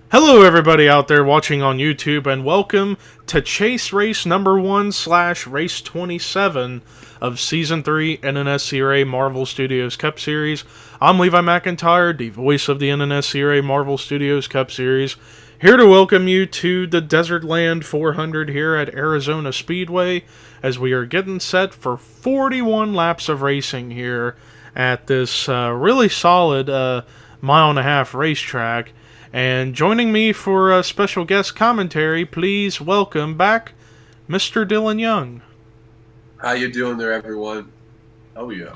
Hello everybody out there watching on YouTube, and welcome to Chase Race number 1 / Race 27 of Season 3 NNSCRA Marvel Studios Cup Series. I'm Levi McIntyre, the voice of the NNSCRA Marvel Studios Cup Series, here to welcome you to the Desert Land 400 here at Arizona Speedway, as we are getting set for 41 laps of racing here at this really solid mile-and-a-half racetrack. And joining me for a special guest commentary, please welcome back Mr. Dylan Young. How you doing there, everyone? Oh, yeah.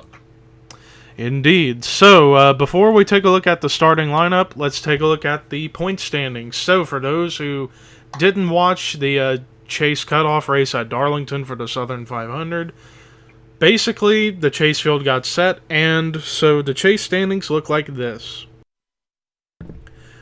Indeed. So, before we take a look at the starting lineup, let's take a look at the point standings. So, for those who didn't watch the Chase cutoff race at Darlington for the Southern 500, basically, the Chase field got set, and so the Chase standings look like this.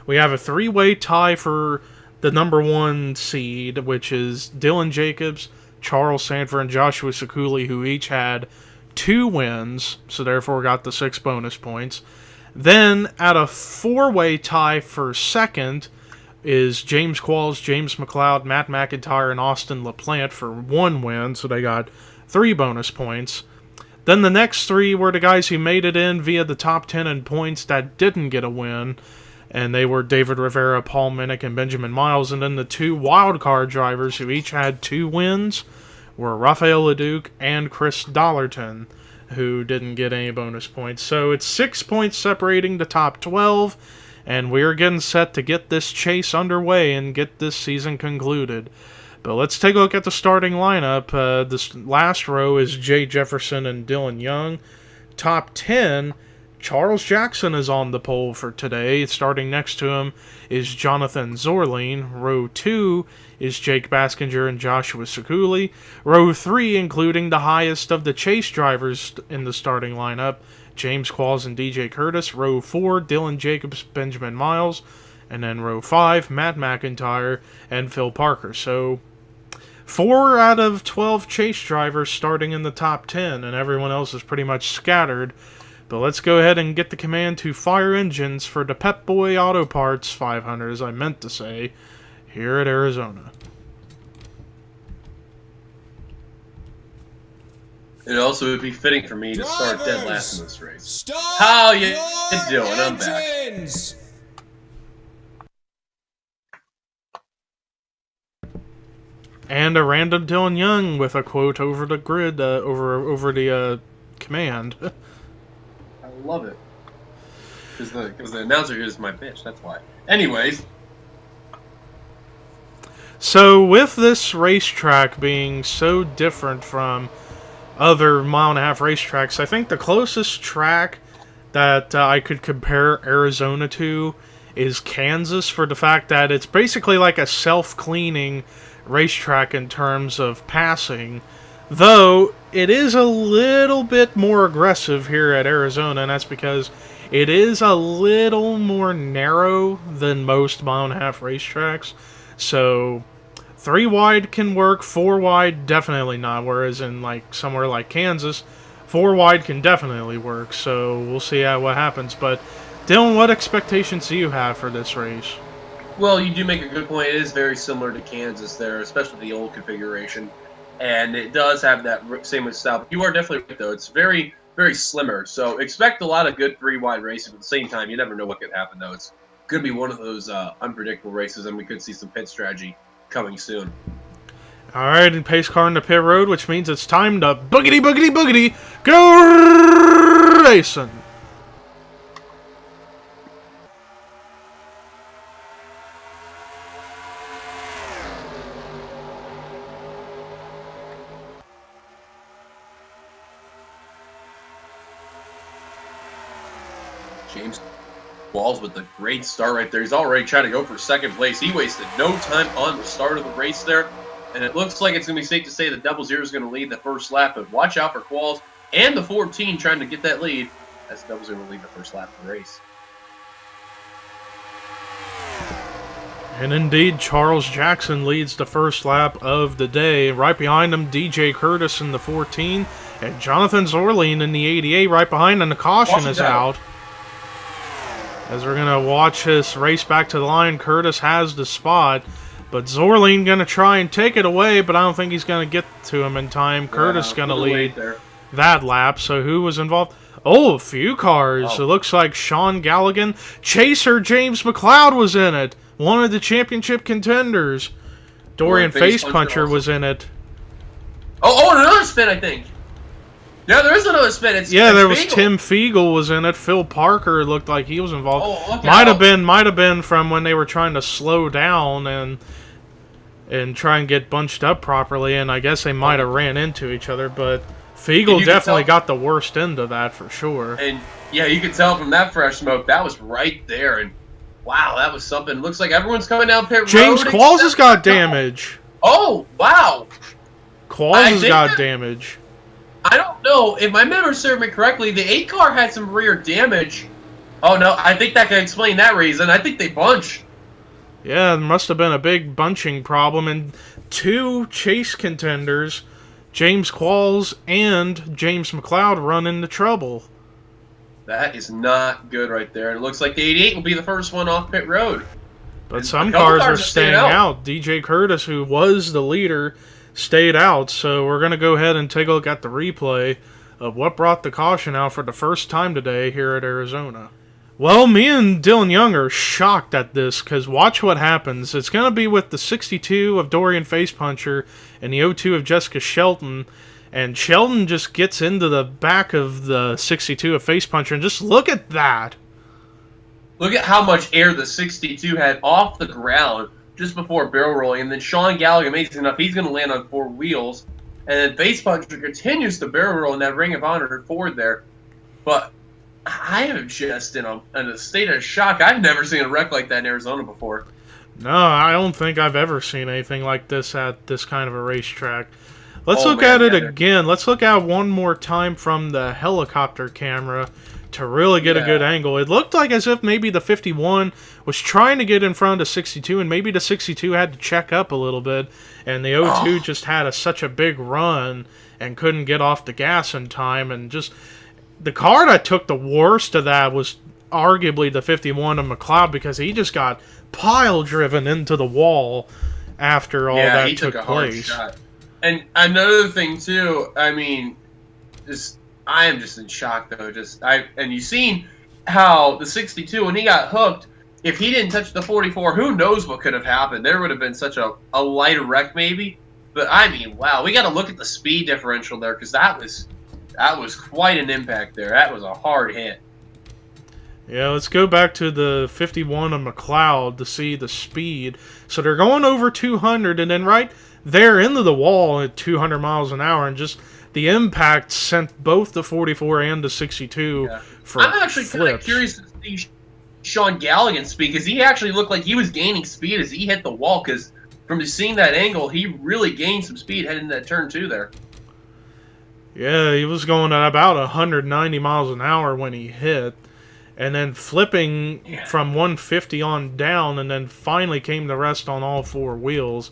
We have a three-way tie for the number 1 seed, which is Dylan Jacobs, Charles Sanford, and Joshua Sekuli, who each had 2 wins, so therefore got the 6 bonus points. Then, at a 4-way tie for second is James Qualls, James McLeod, Matt McIntyre, and Austin LaPlante for 1 win, so they got 3 bonus points. Then the next 3 were the guys who made it in via the top 10 in points that didn't get a win, and they were David Rivera, Paul Minnick, and Benjamin Miles. And then the 2 wildcard drivers who each had 2 wins were Rafael LeDuc and Chris Dollarton, who didn't get any bonus points. So it's 6 points separating the top 12, and we are getting set to get this chase underway and get this season concluded. But let's take a look at the starting lineup. This last row is Jay Jefferson and Dylan Young. Top 10, Charles Jackson is on the pole for today. Starting next to him is Jonathan Zorline. Row 2 is Jake Baskinger and Joshua Sekuli. Row 3, including the highest of the Chase drivers in the starting lineup, James Qualls and DJ Curtis. Row 4, Dylan Jacobs, Benjamin Miles. And then row 5, Matt McIntyre and Phil Parker. So 4 out of 12 Chase drivers starting in the top 10, and everyone else is pretty much scattered. But let's go ahead and get the command to fire engines for the Pep Boy Auto Parts 500, as I meant to say, here at Arizona. It also would be fitting for me to start dead last in this race. How you doing? I'm back. And a random Dylan Young with a quote over the grid, over the command. I love it. Because the announcer is my bitch, that's why. Anyways. So, with this racetrack being so different from other mile-and-a-half racetracks, I think the closest track that I could compare Arizona to is Kansas, for the fact that it's basically like a self-cleaning racetrack in terms of passing. Though, it is a little bit more aggressive here at Arizona, and that's because it is a little more narrow than most mile-and-a-half racetracks. So, 3 wide can work, 4 wide definitely not, whereas in like somewhere like Kansas, 4 wide can definitely work. So, we'll see what happens. But, Dylan, what expectations do you have for this race? Well, you do make a good point. It is very similar to Kansas there, especially the old configuration. And it does have that same style. You are definitely right, though. It's very, very slimmer. So expect a lot of good 3-wide races. At the same time, you never know what could happen, though. It's going to be one of those unpredictable races, and we could see some pit strategy coming soon. All right, and pace car in the pit road, which means it's time to boogity, boogity, boogity, go racing. James Walls with a great start right there. He's already trying to go for second place. He wasted no time on the start of the race there. And it looks like it's going to be safe to say the Double Zero is going to lead the first lap. But watch out for Qualls and the 14 trying to get that lead as the Double Zero will lead the first lap of the race. And indeed, Charles Jackson leads the first lap of the day. Right behind him, DJ Curtis in the 14. And Jonathan Zorline in the 88 right behind. And the caution is out. As we're going to watch this race back to the line, Curtis has the spot. But Zorline going to try and take it away, but I don't think he's going to get to him in time. Curtis going to lead that lap. So who was involved? Oh, a few cars. It looks like Sean Galligan. Chaser James McLeod was in it. One of the championship contenders. Dorian Facepuncher was in it. Oh, another spin, I think. Yeah, there is another spin. There was Tim Fiegel was in it. Phil Parker looked like he was involved. Oh, might have been from when they were trying to slow down and try and get bunched up properly, and I guess they might have ran into each other, but Fiegel definitely got the worst end of that for sure. And yeah, you could tell from that fresh smoke, that was right there, and wow, that was something. Looks like everyone's coming down pit road. James Qualls has got damage. Oh, wow. Qualls has got damage. I don't know. If my memory serves me correctly, the 8 car had some rear damage. Oh, no. I think that can explain that reason. I think they bunched. Yeah, there must have been a big bunching problem. And 2 chase contenders, James Qualls and James McLeod, run into trouble. That is not good right there. And it looks like the 88 will be the first one off pit road. But and some cars are staying out. DJ Curtis, who was the leader, stayed out, so we're going to go ahead and take a look at the replay of what brought the caution out for the first time today here at Arizona. Well, me and Dylan Young are shocked at this, because watch what happens. It's going to be with the 62 of Dorian Facepuncher and the 02 of Jessica Shelton, and Shelton just gets into the back of the 62 of Facepuncher, and just look at that. Look at how much air the 62 had off the ground just before barrel rolling, and then Sean Gallagher, amazing enough, he's going to land on 4 wheels, and then Facepuncher continues to barrel roll in that Ring of Honor Ford there. But I am just in a state of shock. I've never seen a wreck like that in Arizona before. No, I don't think I've ever seen anything like this at this kind of a racetrack. Let's look at it again. Let's look at it one more time from the helicopter camera to really get a good angle. It looked like as if maybe the 51 was trying to get in front of 62, and maybe the 62 had to check up a little bit, and the 02 just had such a big run and couldn't get off the gas in time. And just the car that took the worst of that was arguably the 51 of McLeod, because he just got pile driven into the wall after all that he took a place. Hard shot. And another thing too, I mean, I am just in shock though. And you've seen how the 62, when he got hooked, if he didn't touch the 44, who knows what could have happened? There would have been such a light wreck maybe. But I mean, wow, we got to look at the speed differential there, because that was quite an impact there. That was a hard hit. Yeah, let's go back to the 51 of McLeod to see the speed. So they're going over 200, and then right there into the wall at 200 miles an hour, and just the impact sent both the 44 and the 62 for I'm actually kind of curious to see Sean Galligan's speed, because he actually looked like he was gaining speed as he hit the wall, because from seeing that angle, he really gained some speed heading into that turn 2 there. Yeah, he was going at about 190 miles an hour when he hit, and then flipping from 150 on down, and then finally came to rest on all 4 wheels.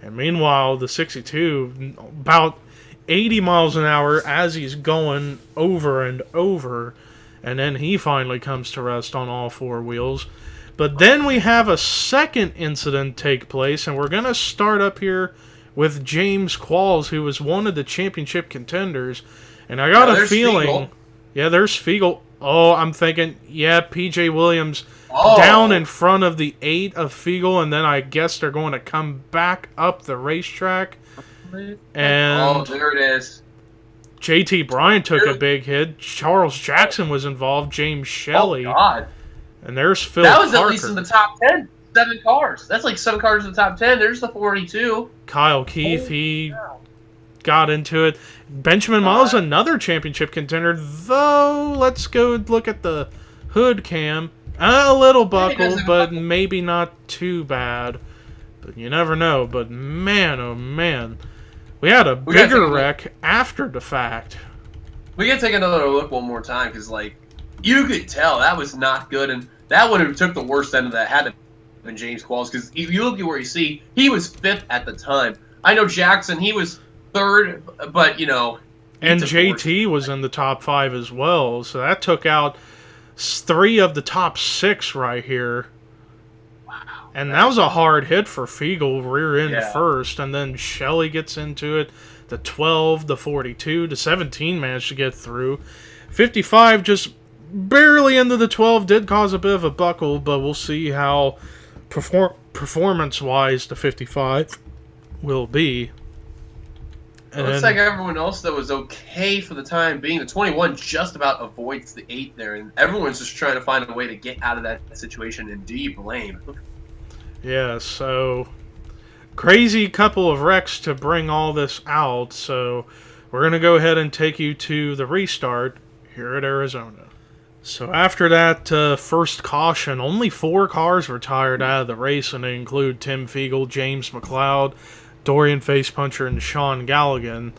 And meanwhile, the 62, about 80 miles an hour as he's going over and over, and then he finally comes to rest on all 4 wheels. But then we have a second incident take place, and we're going to start up here with James Qualls, who was one of the championship contenders. And I got a feeling... Fiegel. Yeah, there's Fiegel. Oh, I'm thinking, P.J. Williams down in front of the 8 of Fiegel, and then I guess they're going to come back up the racetrack. And there it is. J.T. Bryant took a big hit. Charles Jackson was involved. James Shelley. Oh, God. And there's Phil That was Parker. At least in the top 10. 7 cars. That's like 7 cars in the top 10. There's the 42. Kyle Keith, he got into it. Benjamin Miles, another championship contender, though. Let's go look at the Hood cam, a little Yeah, he does buckled, have a but buckle. maybe not too bad. But you never know. But man, oh man. We had a We gotta bigger take a look. wreck after the fact. We gotta take another look one more time because, like, you could tell that was not good, and that one who took the worst end of that had to have been James Qualls because if you look at where you see, he was fifth at the time. I know Jackson, he was third, but you know, he And took the worst. JT was in the top 5 as well, so that took out 3 of the top 6 right here. Wow. And that was a hard hit for Fiegel, rear end Yeah. first, and then Shelley gets into it. The 12, the 42, the 17 managed to get through. 55 just barely into the 12, did cause a bit of a buckle, but we'll see how performance-wise the 55 will be. It looks like everyone else that was okay for the time being. The 21 just about avoids the 8 there, and everyone's just trying to find a way to get out of that situation, and do you blame? Yeah, so crazy couple of wrecks to bring all this out, so we're going to go ahead and take you to the restart here at Arizona. So after that first caution, only 4 cars retired out of the race, and they include Tim Fiegel, James McLeod, Dorian Facepuncher, and Sean Galligan.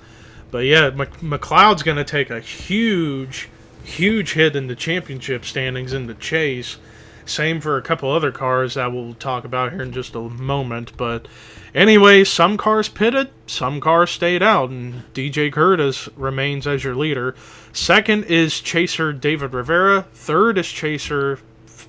But yeah, McLeod's going to take a huge hit in the championship standings in the chase. Same for a couple other cars that we'll talk about here in just a moment. But anyway, some cars pitted, some cars stayed out, and DJ Curtis remains as your leader. Second is Chaser David Rivera. Third is Chaser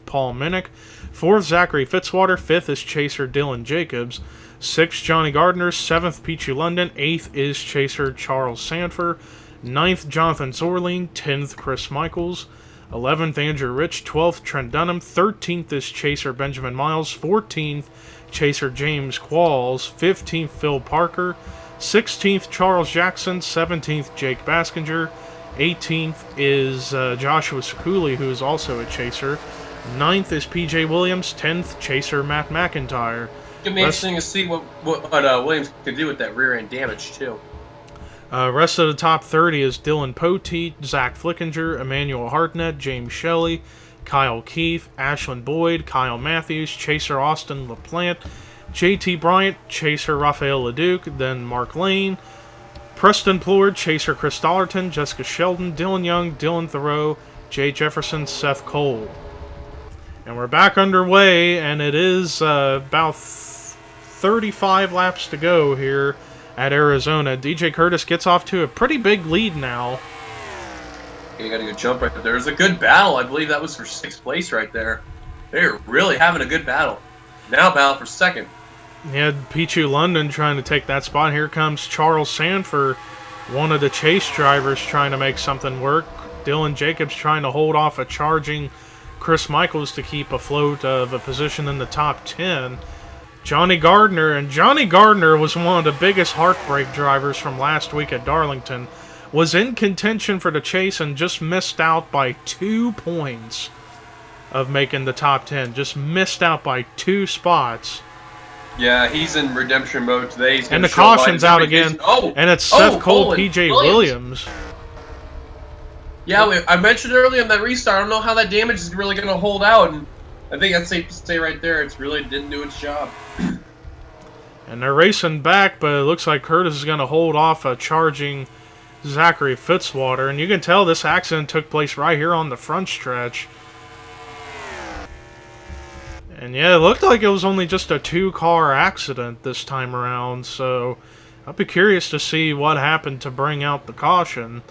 Paul Minnick. Fourth, Zachary Fitzwater. Fifth is Chaser Dylan Jacobs. Sixth, Johnny Gardner. Seventh, Peachy London. Eighth is Chaser Charles Sanford. Ninth, Jonathan Zorline. 10th, Chris Michaels. 11th, Andrew Rich. 12th, Trent Dunham. 13th is Chaser Benjamin Miles. 14th, Chaser James Qualls. 15th, Phil Parker. 16th, Charles Jackson. 17th, Jake Baskinger. 18th is Joshua Sekuli, who is also a Chaser. 9th is PJ Williams. 10th, Chaser Matt McIntyre. It's gonna be interesting to see what Williams can do with that rear end damage too. Rest of the top 30 is Dylan Poteet, Zach Flickinger, Emmanuel Hartnett, James Shelley, Kyle Keith, Ashlyn Boyd, Kyle Matthews, Chaser Austin LaPlante, JT Bryant, Chaser Raphael Leduc, then Mark Lane, Preston Plord, Chaser Chris Dollarton, Jessica Sheldon, Dylan Young, Dylan Thoreau, Jay Jefferson, Seth Cole. And we're back underway, and it is about 35 laps to go here at Arizona. DJ Curtis gets off to a pretty big lead now. You got a good jump right there. There's a good battle. I believe that was for 6th place right there. They're really having a good battle. Now battle for 2nd. You had Pichu London trying to take that spot. Here comes Charles Sanford, one of the chase drivers, trying to make something work. Dylan Jacobs trying to hold off a charging Chris Michaels to keep afloat of a position in the top 10. Johnny Gardner was one of the biggest heartbreak drivers from last week at Darlington, was in contention for the chase and just missed out by 2 points of making the top 10. Just missed out by 2 spots. Yeah, he's in redemption mode today. And the caution's out again. And it's Seth Cole, PJ Williams. Yeah, I mentioned earlier in that restart, I don't know how that damage is really going to hold out, and I think that's safe to say right there. It's really didn't do its job. And they're racing back, but it looks like Curtis is going to hold off a charging Zachary Fitzwater. And you can tell this accident took place right here on the front stretch. And yeah, it looked like it was only just a 2-car accident this time around. So I'll be curious to see what happened to bring out the caution.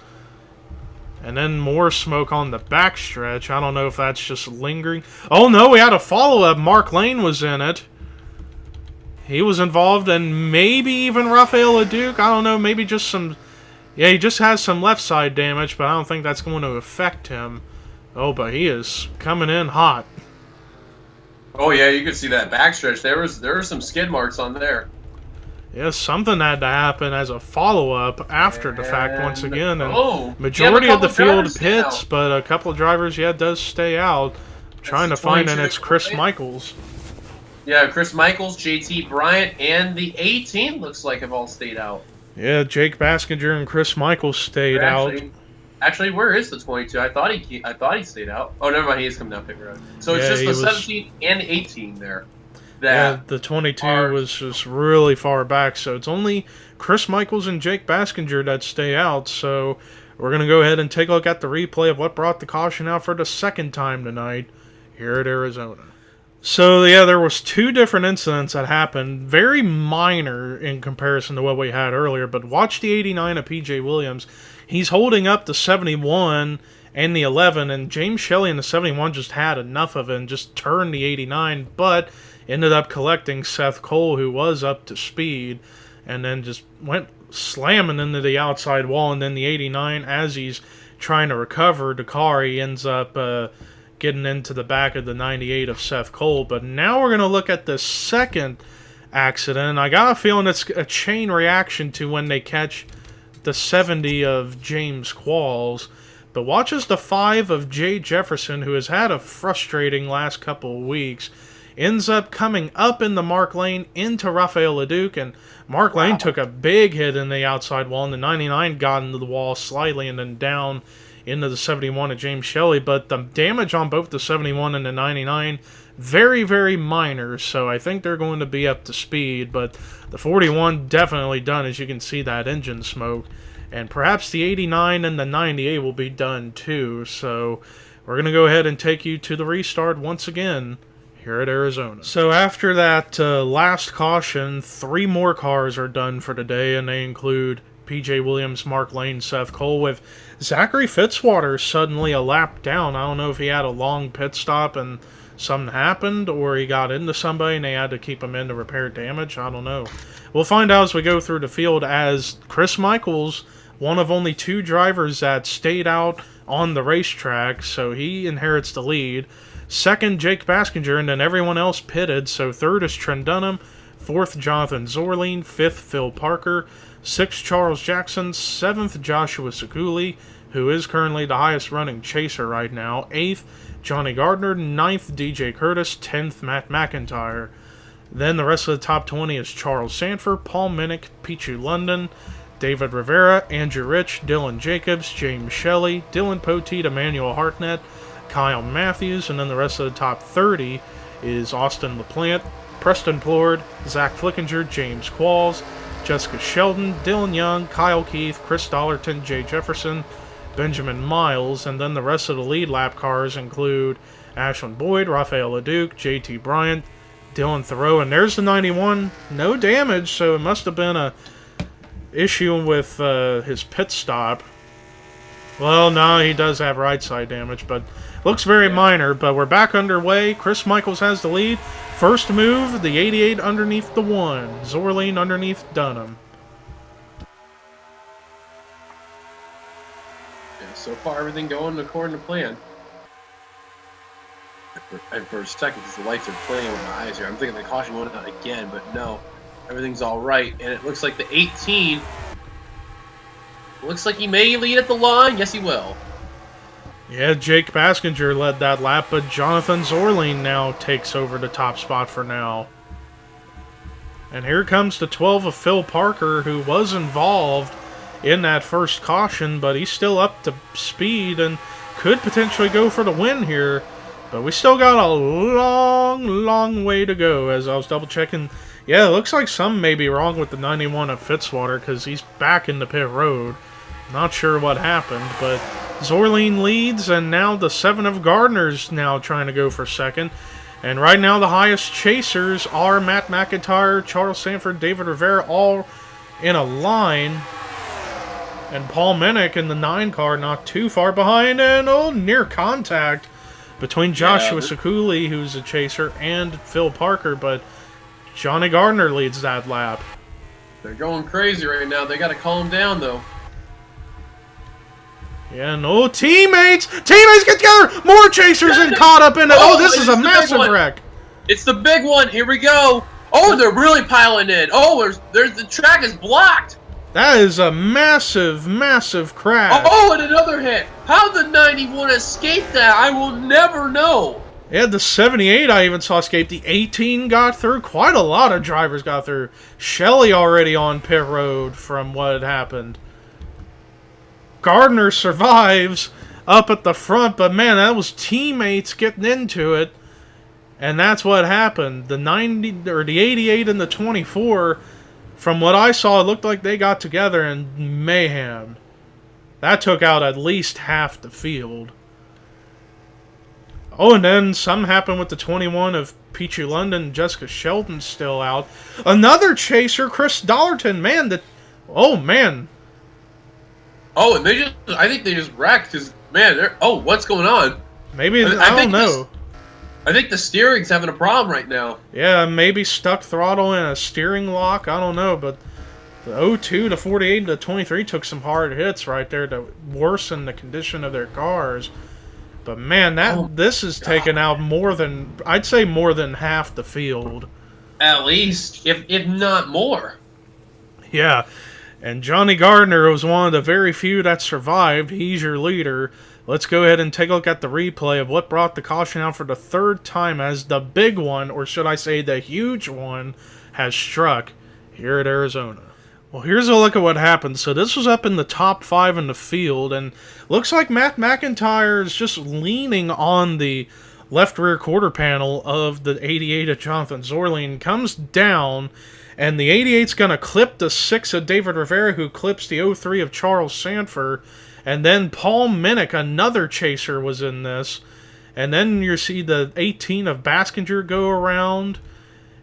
And then more smoke on the backstretch. I don't know if that's just lingering. Oh no, we had a follow-up. Mark Lane was in it. He was involved, and maybe even Raphael Leduc. I don't know, maybe just some... Yeah, he just has some left side damage, but I don't think that's going to affect him. Oh, but he is coming in hot. Oh yeah, you could see that backstretch. There were some skid marks on there. Yeah, something had to happen as a follow-up after the fact once again. And majority of the field pits, but a couple of drivers, yeah, does stay out. Trying to find, and it's Chris Michaels. Yeah, Chris Michaels, JT Bryant, and the 18 looks like have all stayed out. Yeah, Jake Baskinger and Chris Michaels stayed out. Actually, where is the 22? I thought he stayed out. Oh, never mind. He is coming down pit road. So it's Yeah, just he the was. 17 and 18 there Yeah, that the 22 are. was just really far back, so it's only Chris Michaels and Jake Baskinger that stay out. So we're going to go ahead and take a look at the replay of what brought the caution out for the second time tonight here at Arizona. So yeah, there was two different incidents that happened, very minor in comparison to what we had earlier, but watch the 89 of PJ Williams. He's holding up the 71 and the 11, and James Shelley in the 71 just had enough of it and just turned the 89, but ended up collecting Seth Cole, who was up to speed, and then just went slamming into the outside wall, and then the 89, as he's trying to recover the car, he ends up getting into the back of the 98 of Seth Cole. But now we're going to look at the second accident. I got a feeling it's a chain reaction to when they catch the 70 of James Qualls. But watch as the 5 of Jay Jefferson, who has had a frustrating last couple of weeks, ends up coming up in the Mark Lane into Rafael LeDuc, and Mark Lane took a big hit in the outside wall, and the 99 got into the wall slightly and then down into the 71 of James Shelley. But the damage on both the 71 and the 99, very, very minor, so I think they're going to be up to speed. But the 41 definitely done, as you can see that engine smoke, and perhaps the 89 and the 98 will be done too. So we're going to go ahead and take you to the restart once again here at Arizona. So after that last caution, 3 more cars are done for today, and they include PJ Williams, Mark Lane, Seth Cole, with Zachary Fitzwater suddenly a lap down. I don't know if he had a long pit stop and something happened, or he got into somebody and they had to keep him in to repair damage. I don't know. We'll find out as we go through the field, as Chris Michaels, one of only 2 drivers that stayed out on the racetrack, so he inherits the lead. Second, Jake Baskinger, and then everyone else pitted. So third is Trent Dunham, fourth, Jonathan Zorleen, fifth, Phil Parker, sixth, Charles Jackson, seventh, Joshua Sekuli, who is currently the highest running chaser right now, eighth, Johnny Gardner, ninth, DJ Curtis, 10th, Matt McIntyre. Then the rest of the top 20 is Charles Sanford, Paul Minnick, Pichu London, David Rivera, Andrew Rich, Dylan Jacobs, James Shelley, Dylan Poteet, Emmanuel Hartnett, Kyle Matthews, and then the rest of the top 30 is Austin LaPlante, Preston Plord, Zach Flickinger, James Qualls, Jessica Sheldon, Dylan Young, Kyle Keith, Chris Dollerton, Jay Jefferson, Benjamin Miles, and then the rest of the lead lap cars include Ashland Boyd, Rafael LeDuc, JT Bryant, Dylan Thoreau, and there's the 91. No damage, so it must have been a issue with his pit stop. Well, no, he does have right side damage, but looks very minor. But we're back underway. Chris Michaels has the lead. First move, the 88 underneath the 1. Zorleen underneath Dunham. Yeah, so far, everything going according to plan. And for a second, because the lights are playing with my eyes here, I'm thinking the caution went out again, but no. Everything's all right. And it looks like the 18... looks like he may lead at the line. Yes, he will. Yeah, Jake Baskinger led that lap, but Jonathan Zorleen now takes over the top spot for now. And here comes the 12 of Phil Parker, who was involved in that first caution, but he's still up to speed and could potentially go for the win here. But we still got a long, long way to go, as I was double-checking. Yeah, it looks like something may be wrong with the 91 of Fitzwater, because he's back in the pit road. Not sure what happened, but Zorleen leads, and now the 7 of Gardner's now trying to go for second. And right now the highest chasers are Matt McIntyre, Charles Sanford, David Rivera, all in a line. And Paul Minnick in the 9 car not too far behind, and near contact between Joshua Sekuli, who's a chaser, and Phil Parker, but Johnny Gardner leads that lap. They're going crazy right now. They got to calm down, though. Yeah, no teammates! Teammates get together! More chasers and caught up in it! Oh, this is a massive wreck! It's the big one! Here we go! Oh, they're really piling in! Oh, there's the track is blocked! That is a massive, massive crash. Oh, and another hit! How the 91 escaped that, I will never know! Yeah, the 78 I even saw escape. The 18 got through. Quite a lot of drivers got through. Shelley already on pit road from what had happened. Gardner survives up at the front, but man, that was teammates getting into it. And that's what happened. The 90 or the 88 and the 24, from what I saw, it looked like they got together in mayhem. That took out at least half the field. Oh, and then something happened with the 21 of Peachy London. Jessica Shelton's still out. Another chaser, Chris Dollarton. Man, oh, man. Oh, and I think they just wrecked because, man, what's going on? Maybe, I don't know. I think the steering's having a problem right now. Yeah, maybe stuck throttle in a steering lock. I don't know, but the 02, the 48, and the 23 took some hard hits right there to worsen the condition of their cars. But man, this is taking out I'd say more than half the field. At least, if not more. Yeah, and Johnny Gardner was one of the very few that survived. He's your leader. Let's go ahead and take a look at the replay of what brought the caution out for the third time as the big one, or should I say the huge one, has struck here at Arizona. Well, here's a look at what happened. So this was up in the top 5 in the field, and looks like Matt McIntyre is just leaning on the left rear quarter panel of the 88 of Jonathan Zorlin, comes down, and the 88's going to clip the 6 of David Rivera, who clips the 03 of Charles Sanford, and then Paul Minnick, another chaser, was in this, and then you see the 18 of Baskinger go around,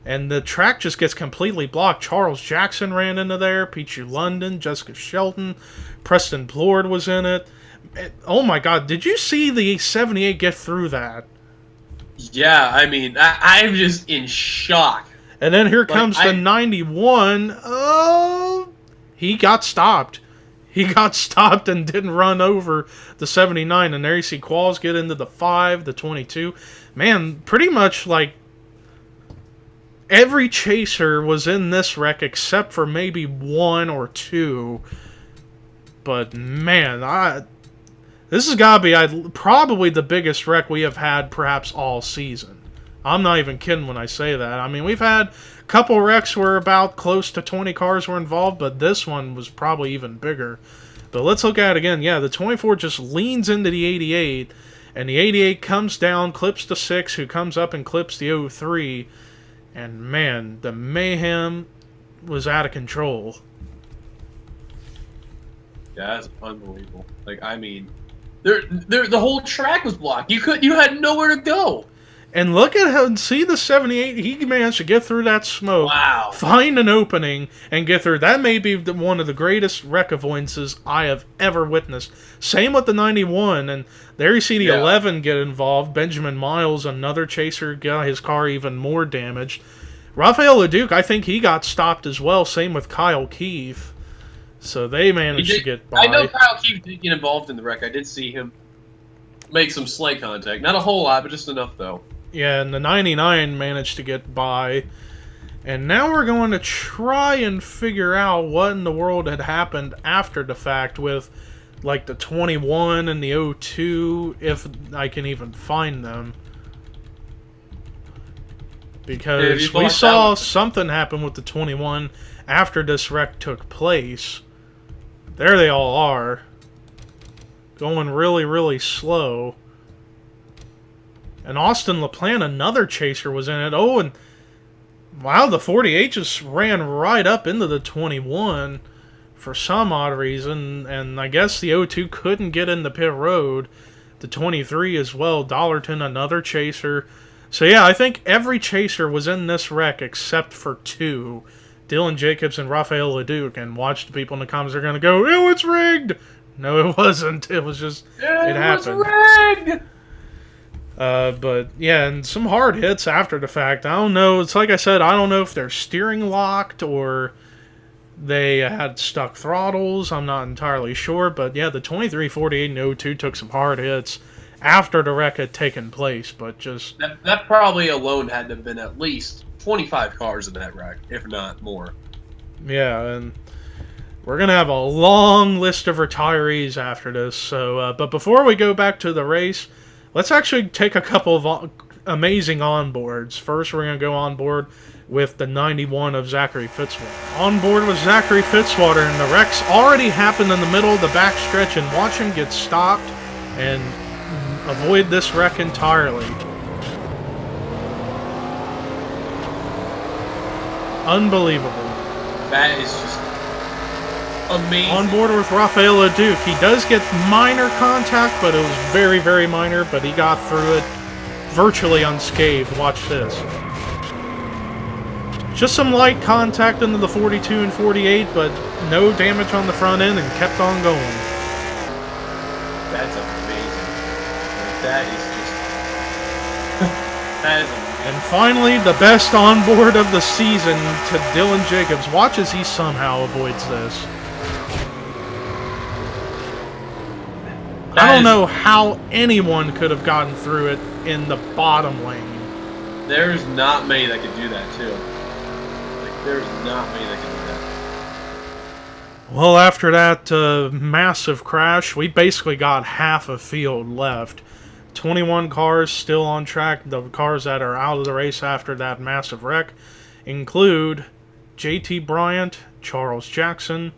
and the track just gets completely blocked. Charles Jackson ran into there, Peachy London, Jessica Shelton, Preston Plord was in it. Oh my god, did you see the 78 get through that? Yeah, I mean, I'm just in shock. And then here comes the 91. Oh, he got stopped. He got stopped and didn't run over the 79. And there you see Qualls get into the 5, the 22. Man, pretty much like every chaser was in this wreck except for maybe 1 or 2. But man, this has got to be probably the biggest wreck we have had perhaps all season. I'm not even kidding when I say that. I mean, we've had a couple wrecks where about close to 20 cars were involved, but this one was probably even bigger. But let's look at it again. Yeah, the 24 just leans into the 88, and the 88 comes down, clips the 6, who comes up and clips the 03. And man, the mayhem was out of control. Yeah, that's unbelievable. Like, I mean, the whole track was blocked. You had nowhere to go. And look at how, see the 78, he managed to get through that smoke, wow, find an opening, and get through. That may be one of the greatest wreck avoidances I have ever witnessed. Same with the 91, and there you see the 11 get involved. Benjamin Miles, another chaser, got his car even more damaged. Raphael LeDuc, I think he got stopped as well, same with Kyle Keefe. So they managed to get by. I know Kyle Keefe did get involved in the wreck. I did see him make some slight contact. Not a whole lot, but just enough, though. Yeah, and the 99 managed to get by. And now we're going to try and figure out what in the world had happened after the fact with, like, the 21 and the 02, if I can even find them. Because we saw something happen with the 21 after this wreck took place. There they all are. Going really, really slow. And Austin LaPlante, another chaser, was in it. Oh, and wow, the 48 just ran right up into the 21 for some odd reason. And I guess the 02 couldn't get in the pit road. The 23 as well. Dollarton, another chaser. So yeah, I think every chaser was in this wreck except for 2. Dylan Jacobs and Raphael LeDuc. And watch the people in the comments are going to go, "Oh, it's rigged!" No, it wasn't. It was just, it happened. Was rigged! But yeah, and some hard hits after the fact. I don't know. It's like I said, I don't know if they're steering locked or they had stuck throttles. I'm not entirely sure. But yeah, the 23, 48, and 02 took some hard hits after the wreck had taken place. But just that probably alone had to have been at least 25 cars in that wreck, if not more. Yeah, and we're going to have a long list of retirees after this. So, but before we go back to the race, let's actually take a couple of amazing onboards. First, we're going to go on board with the 91 of Zachary Fitzwater. On board with Zachary Fitzwater, and the wreck's already happened in the middle of the backstretch, and watch him get stopped and avoid this wreck entirely. Unbelievable. That is just amazing. On board with Rafael Leduc. He does get minor contact, but it was very, very minor, but he got through it virtually unscathed. Watch this. Just some light contact into the 42 and 48, but no damage on the front end, and kept on going. That's amazing. Like, that is just... that is amazing. And finally, the best onboard of the season to Dylan Jacobs. Watch as he somehow avoids this. I don't know how anyone could have gotten through it in the bottom lane. There's not many that could do that, too. Like, there's not many that can do that. Well, after that massive crash, we basically got half a field left. 21 cars still on track. The cars that are out of the race after that massive wreck include JT Bryant, Charles Jackson,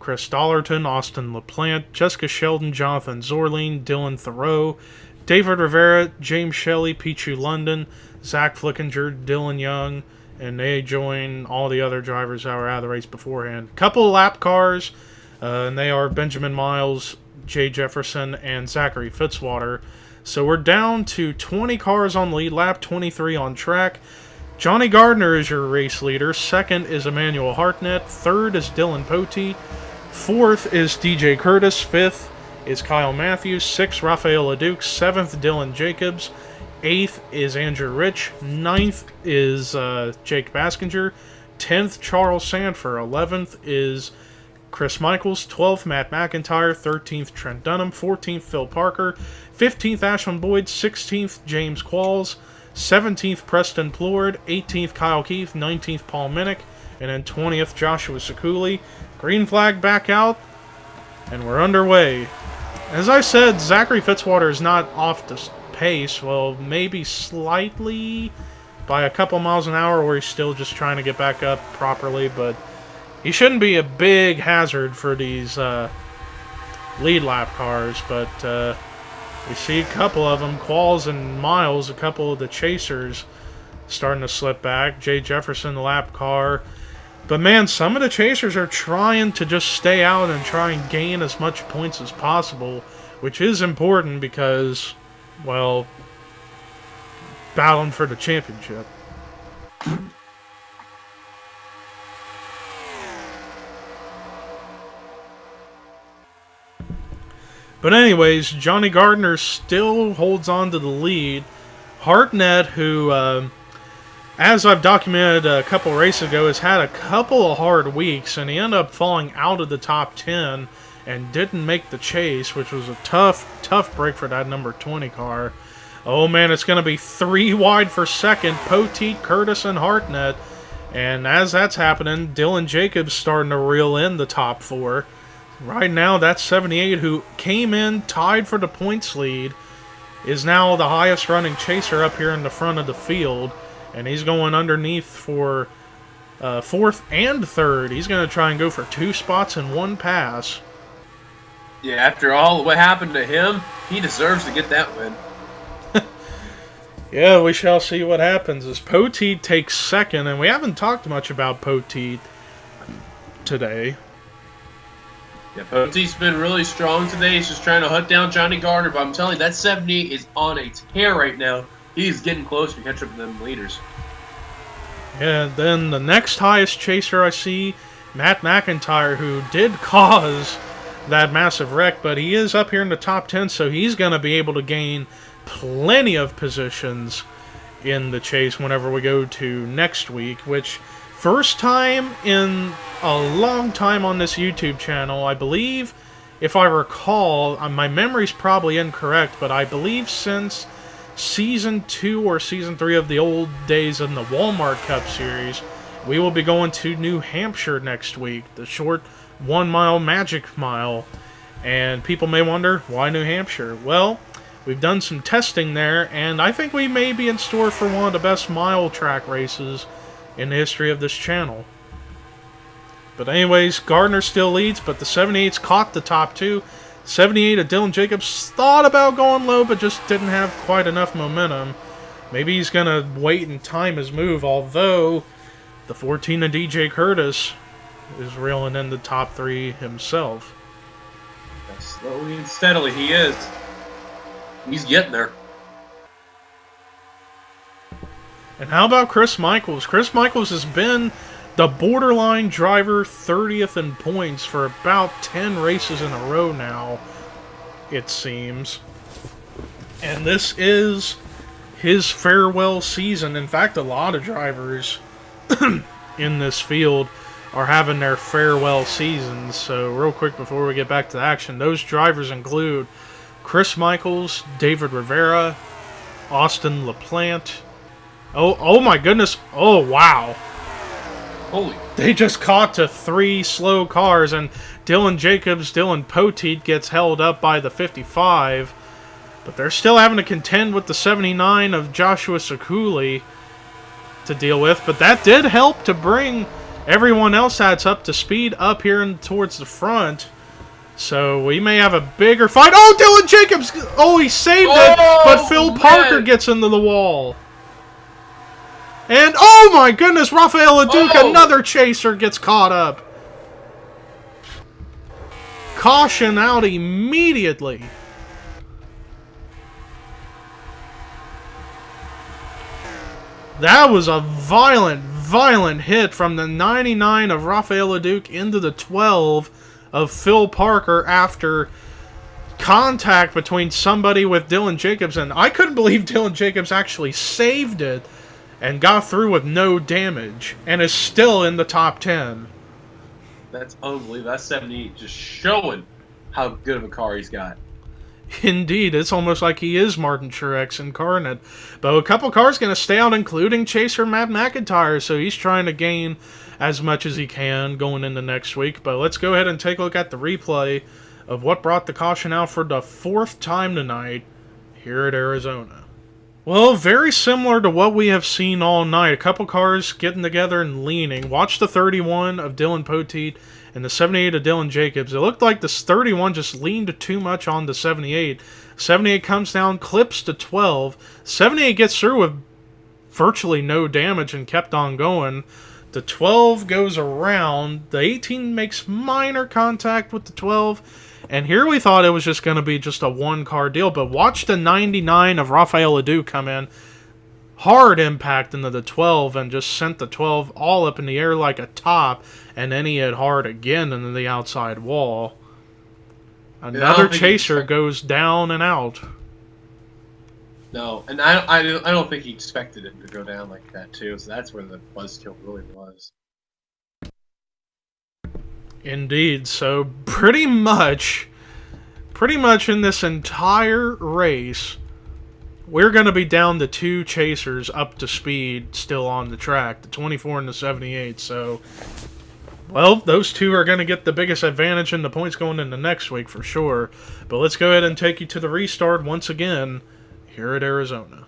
Chris Dollerton, Austin LaPlante, Jessica Sheldon, Jonathan Zorline, Dylan Thoreau, David Rivera, James Shelley, Pichu London, Zach Flickinger, Dylan Young, and they join all the other drivers that were out of the race beforehand. Couple of lap cars, and they are Benjamin Miles, Jay Jefferson, and Zachary Fitzwater. So we're down to 20 cars on the lead lap, 23 on track. Johnny Gardner is your race leader. Second is Emmanuel Hartnett. Third is Dylan Poteet. Fourth is DJ Curtis. Fifth is Kyle Matthews. Sixth, Rafael Leduc. Seventh, Dylan Jacobs. Eighth is Andrew Rich. Ninth is Jake Baskinger. 10th, Charles Sanford. 11th is Chris Michaels. 12th, Matt McIntyre. 13th, Trent Dunham. 14th, Phil Parker. 15th, Ashland Boyd. 16th, James Qualls. 17th, Preston Plord. 18th, Kyle Keith. 19th, Paul Minnick. And then 20th, Joshua Sekuli. Green flag back out, and we're underway. As I said, Zachary Fitzwater is not off the pace. Well, maybe slightly by a couple miles an hour, where he's still just trying to get back up properly, but he shouldn't be a big hazard for these lead lap cars. But we see a couple of them, Qualls and Miles, a couple of the chasers starting to slip back. Jay Jefferson, the lap car. But man, some of the chasers are trying to just stay out and try and gain as much points as possible, which is important because, well, battling for the championship. But anyways, Johnny Gardner still holds on to the lead. Hartnett, who, as I've documented a couple races ago, has had a couple of hard weeks, and he ended up falling out of the top 10 and didn't make the chase, which was a tough break for that number 20 car. Oh man, it's going to be 3 wide for second, Poteet, Curtis, and Hartnett. And as that's happening, Dylan Jacobs starting to reel in the top 4. Right now, that 78, who came in tied for the points lead, is now the highest running chaser up here in the front of the field. And he's going underneath for 4th and 3rd. He's going to try and go for 2 spots in 1 pass. Yeah, after all what happened to him, he deserves to get that win. Yeah, we shall see what happens as Poteet takes 2nd. And we haven't talked much about Poteet today. Yeah, Poteet's been really strong today. He's just trying to hunt down Johnny Gardner. But I'm telling you, that 70 is on a tear right now. He's getting close to catch up to them leaders. Yeah, then the next highest chaser I see, Matt McIntyre, who did cause that massive wreck, but he is up here in the top 10, so he's going to be able to gain plenty of positions in the chase whenever we go to next week, which first time in a long time on this YouTube channel, I believe, if I recall, my memory's probably incorrect, but I believe since Season 2 or Season 3 of the old days in the Walmart Cup Series, we will be going to New Hampshire next week, the short 1 mile Magic Mile. And people may wonder, why New Hampshire? Well, We've done some testing there, and I think we may be in store for one of the best mile track races in the history of this channel. But anyways, Gardner still leads, but the 78's caught the top two. 78 of Dylan Jacobs thought about going low, but just didn't have quite enough momentum. Maybe he's going to wait and time his move, although the 14 of DJ Curtis is reeling in the top three himself. Slowly and steadily, he is. He's getting there. And how about Chris Michaels? Chris Michaels has been the borderline driver 30th in points for about 10 races in a row now, it seems. And this is his farewell season. In fact, a lot of drivers in this field are having their farewell seasons. So real quick before we get back to the action, those drivers include Chris Michaels, David Rivera, Austin LaPlante. Oh my goodness. Oh, wow. Holy. They just caught to 3 slow cars, and Dylan Jacobs, Dylan Poteet gets held up by the 55, but they're still having to contend with the 79 of Joshua Sekuli to deal with, but that did help to bring everyone else that's up to speed up here and towards the front. So we may have a bigger fight. Oh, Dylan Jacobs! Oh, he saved it, but Phil Parker gets into the wall. And, oh my goodness, Rafael LaDuca, another chaser, gets caught up. Caution out immediately. That was a violent hit from the 99 of Rafael LaDuca into the 12 of Phil Parker after contact between somebody with Dylan Jacobs. And I couldn't believe Dylan Jacobs actually saved it and got through with no damage, and is still in the top 10. That's unbelievable. That's 78 just showing how good of a car he's got. Indeed, it's almost like he is Martin Truex incarnate. But a couple cars going to stay out, including Chaser Matt McIntyre, so he's trying to gain as much as he can going into next week. But let's go ahead and take a look at the replay of what brought the caution out for the 4th time tonight here at Arizona. Well, very similar to what we have seen all night. A couple cars getting together and leaning. Watch the 31 of Dylan Poteet and the 78 of Dylan Jacobs. It looked like this 31 just leaned too much on the 78. 78 comes down, clips to 12. 78 gets through with virtually no damage and kept on going. The 12 goes around. The 18 makes minor contact with the 12. And here we thought it was just going to be just a one-car deal, but watch the 99 of Rafael LaDuca come in. Hard impact into the 12 and just sent the 12 all up in the air like a top, and then he hit hard again into the outside wall. Another chaser goes down and out. No, and I don't think he expected him to go down like that, too, so that's where the buzzkill really was. Indeed, so pretty much in this entire race, we're going to be down to 2 chasers up to speed still on the track, the 24 and the 78, so, well, those 2 are going to get the biggest advantage in the points going into next week for sure. But let's go ahead and take you to the restart once again here at Arizona.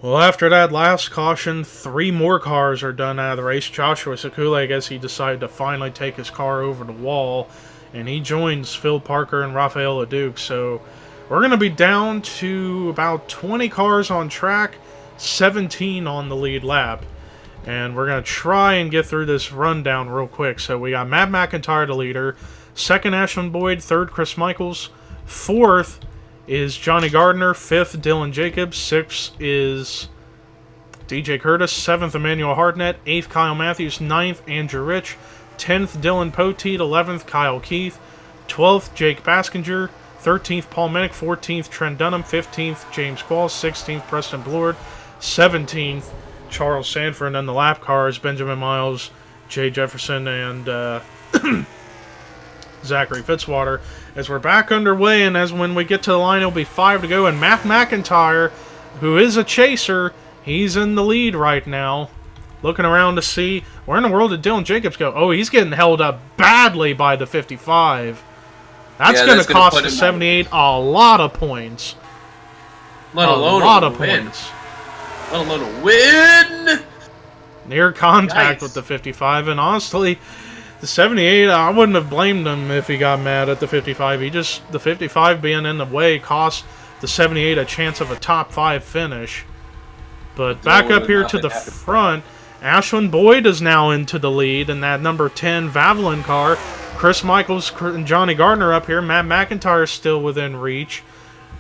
Well, after that last caution, 3 more cars are done out of the race. Joshua Sekuli, I guess he decided to finally take his car over the wall, and he joins Phil Parker and Rafael LaDuca. So we're going to be down to about 20 cars on track, 17 on the lead lap. And we're going to try and get through this rundown real quick. So we got Matt McIntyre, the leader. 2nd, Ashland Boyd. 3rd, Chris Michaels. 4th is Johnny Gardner. 5th, Dylan Jacobs. 6th is DJ Curtis. 7th, Emmanuel Hardnett. 8th, Kyle Matthews. 9th, Andrew Rich. 10th, Dylan Poteet. 11th, Kyle Keith. 12th, Jake Baskinger. 13th, Paul Minnick. 14th, Trent Dunham. 15th, James Qualls. 16th, Preston Blord. 17th, Charles Sanford. And then the lap cars, Benjamin Miles, Jay Jefferson, and Zachary Fitzwater. As we're back underway, and as when we get to the line, it'll be 5 to go, and Matt McIntyre, who is a chaser, he's in the lead right now. Looking around to see, where in the world did Dylan Jacobs go? Oh, he's getting held up badly by the 55. That's going to cost the 78 a lot of points. let A alone lot a of win. points. Let alone a win. Near contact Yikes. with the 55, and honestly, the 78, I wouldn't have blamed him if he got mad at the 55. The 55 being in the way cost the 78 a chance of a top 5 finish. But back up here to the front, Ashwin Boyd is now into the lead in that number 10 Vavalin car. Chris Michaels and Johnny Gardner up here. Matt McIntyre is still within reach.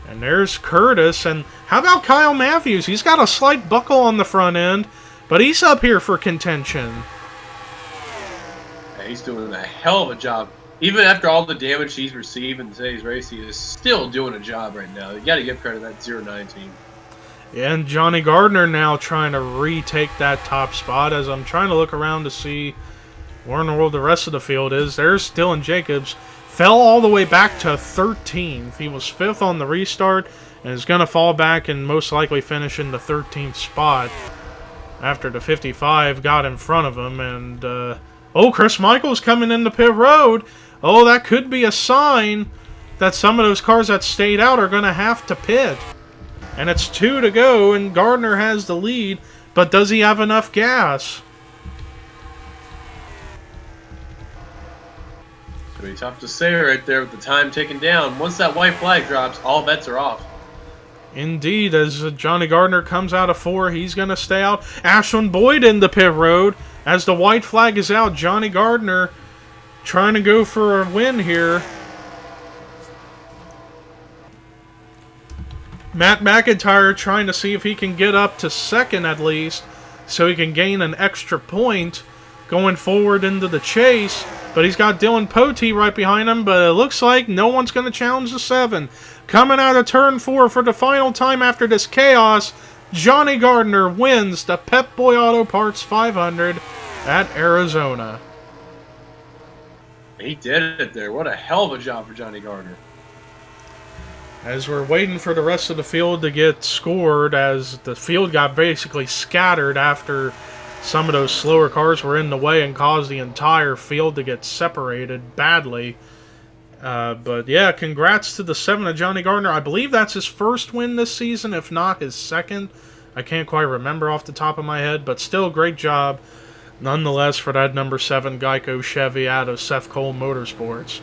And there's Curtis. And how about Kyle Matthews? He's got a slight buckle on the front end, but he's up here for contention. Yeah, he's doing a hell of a job. Even after all the damage he's received in today's race, he is still doing a job right now. You got to give credit to that 09 team. And Johnny Gardner now trying to retake that top spot as I'm trying to look around to see where in the world the rest of the field is. There's Dylan Jacobs. Fell all the way back to 13th. He was 5th on the restart and is going to fall back and most likely finish in the 13th spot after the 55 got in front of him. And, oh, Chris Michaels coming into pit road. Oh, that could be a sign that some of those cars that stayed out are going to have to pit. And it's 2 to go, and Gardner has the lead, but does he have enough gas? It's going to be tough to say right there with the time ticking down. Once that white flag drops, all bets are off. Indeed, as Johnny Gardner comes out of 4, he's going to stay out. Ashwin Boyd in the pit road. As the white flag is out, Johnny Gardner trying to go for a win here. Matt McIntyre trying to see if he can get up to 2nd at least, so he can gain an extra point going forward into the chase. But he's got Dylan Potee right behind him, but it looks like no one's going to challenge the 7. Coming out of turn 4 for the final time after this chaos, Johnny Gardner wins the Pep Boy Auto Parts 500 at Arizona. He did it there. What a hell of a job for Johnny Gardner. As we're waiting for the rest of the field to get scored, as the field got basically scattered after some of those slower cars were in the way and caused the entire field to get separated badly. But yeah, congrats to the 7 of Johnny Gardner. I believe that's his first win this season, if not his second. I can't quite remember off the top of my head, but still great job nonetheless for that number 7 Geico Chevy out of Seth Cole Motorsports.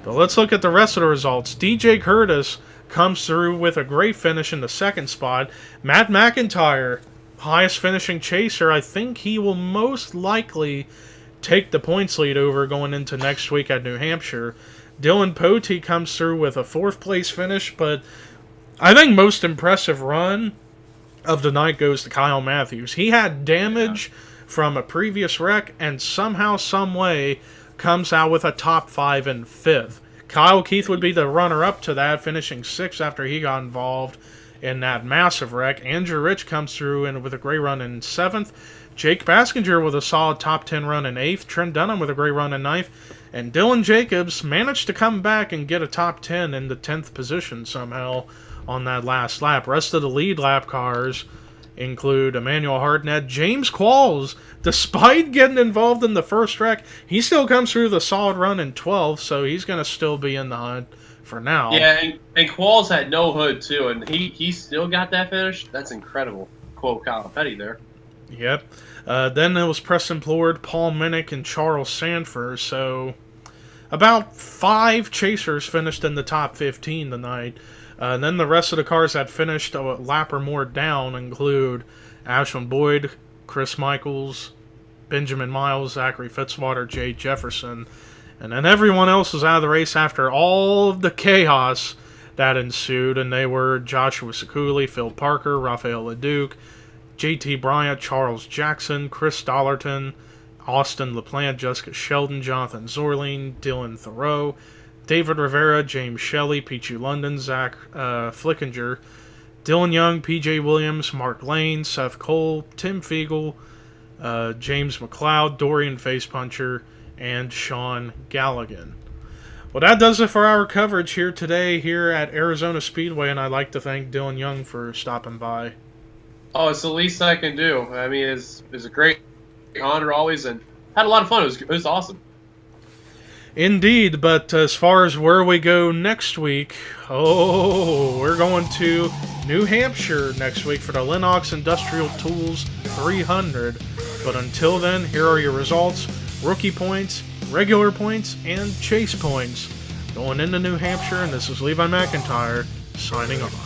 But let's look at the rest of the results. DJ Curtis comes through with a great finish in the 2nd spot. Matt McIntyre, highest finishing chaser. I think he will most likely take the points lead over going into next week at New Hampshire. Dylan Potee comes through with a 4th place finish, but I think most impressive run of the night goes to Kyle Matthews. He had damage from a previous wreck and somehow, some way, comes out with a top 5 and 5th. Kyle Keith would be the runner-up to that, finishing 6th after he got involved in that massive wreck. Andrew Rich comes through and with a great run in 7th. Jake Baskinger with a solid top 10 run in 8th. Trent Dunham with a great run in 9th. And Dylan Jacobs managed to come back and get a top 10 in the 10th position somehow on that last lap. Rest of the lead lap cars include Emmanuel Hardnett, James Qualls. Despite getting involved in the first wreck, he still comes through the solid run in 12th, so he's going to still be in the hunt for now. Yeah, and Qualls had no hood, too, and he still got that finish. That's incredible. Quote Kyle Petty there. Yep. Then it was Preston Plord, Paul Minnick, and Charles Sanford, so about 5 chasers finished in the top 15 tonight. And then the rest of the cars that finished a lap or more down include Ashwin Boyd, Chris Michaels, Benjamin Miles, Zachary Fitzwater, Jay Jefferson. And then everyone else was out of the race after all of the chaos that ensued. And they were Joshua Sekuli, Phil Parker, Rafael LeDuc, JT Bryant, Charles Jackson, Chris Dollarton, Austin LaPlante, Jessica Sheldon, Jonathan Zorling, Dylan Thoreau, David Rivera, James Shelley, Pichu London, Zach Flickinger, Dylan Young, PJ Williams, Mark Lane, Seth Cole, Tim Fiegel, James McLeod, Dorian Facepuncher, and Sean Galligan. Well, that does it for our coverage here today here at Arizona Speedway, and I'd like to thank Dylan Young for stopping by. Oh, it's the least I can do. I mean, it's a great honor always, and had a lot of fun. It was awesome. Indeed, but as far as where we go next week, we're going to New Hampshire next week for the Lennox Industrial Tools 300. But until then, here are your results: rookie points, regular points, and chase points going into New Hampshire. And this is Levi McIntyre signing off.